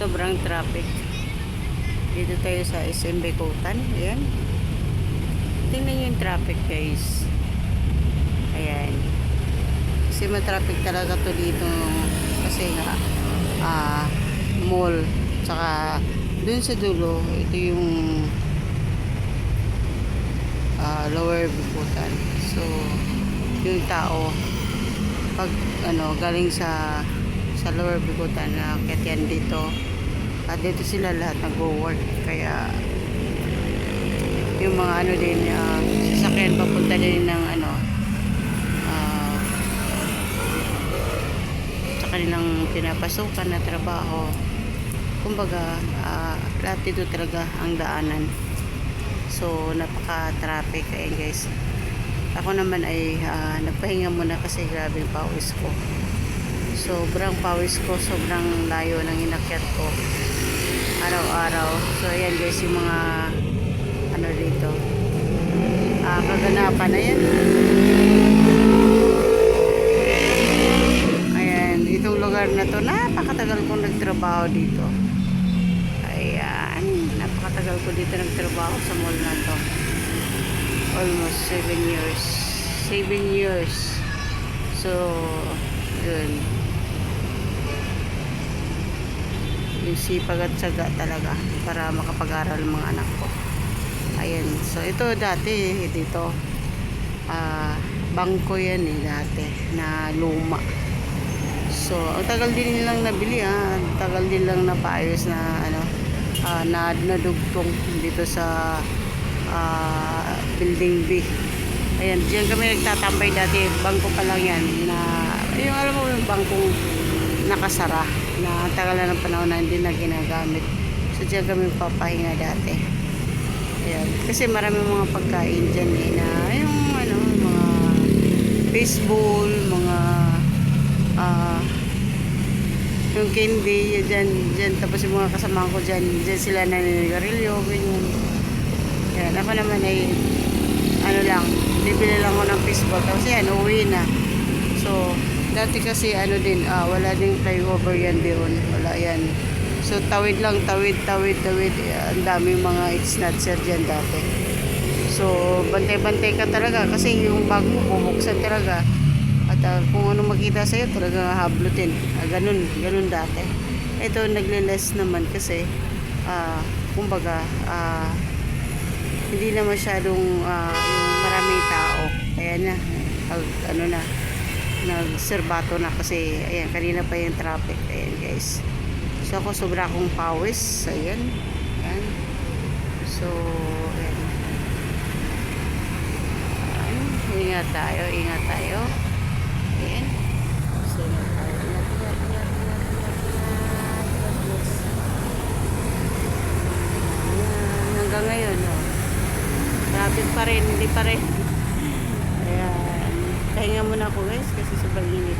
sobrang traffic. Dito tayo sa SM Bikutan. Ayan. Tingnan nyo yung traffic, guys. Ayan. Kasi matraffic talaga to dito. Kasi nga, mall. Tsaka, dun sa dulo, ito yung Lower Bikutan. So, yung tao, pag galing sa Lower Bikutan, kahit yan dito, dito sila lahat nag-work. Kaya yung mga din, sasakyan papunta din ng sa kanilang pinapasukan na trabaho. Kumbaga, lahat dito talaga ang daanan. So, napaka-traffic. Ayan, guys. Ako naman ay nagpahinga muna kasi grabe yung pawis ko. Sobrang pawis ko, sobrang layo ng inakyat ko araw-araw. So, ayan, guys, yung mga dito. Kaganapan na yan. Ayan, itong lugar na to, napakatagal kong nagtrabaho dito. Ayan, napakatagal ko dito nagtrabaho sa mall na to. Almost 7 years. 7 years. So, yun. Yung sipag at saga talaga para makapag-aral ng mga anak ko. Ayan. So, ito dati dito. Bangko yan dati na luma. So, ang tagal din nilang nabili tagal din lang napaayos na nadugtong dito sa building B. Ayan, diyan kami nagtatambay dati. Bangko pa lang yan na, yung alam mo yung bangkong nakasara na tagal na ng panahon na hindi na ginagamit. So, diyan kami papahinga dati. Ayan, kasi maraming mga pagkain dyan na yung mga baseball, mga yung candy, dyan, tapos yung mga kasama ko dyan sila naninigarilyo, ganyan. Ayan, ako naman ay bibili lang ko ng fishball, tapos yan, uwi na. So, dati kasi wala ding flyover yan doon, wala yan. So, tawid lang, tawid. Ang daming mga snatcher dyan dati. So, bantay-bantay ka talaga kasi yung bag mo bubuksan talaga. At kung ano makita sa'yo, talaga hablutin. Ganun dati. Ito, nagle-less naman kasi, kumbaga, hindi na masyadong yung maraming tao. Kaya nagserbato na kasi, ayan, kanina pa yung traffic. Ayan, guys. So, ako sobra akong pawis. Ayan. Ayan. So, ayan. Ingat tayo. Ayan. So, ingat tayo. Ingat. Hanggang ngayon, traffic pa rin. Hindi pa rin. Ayan. Pahinga muna ako, guys, kasi sobrang init.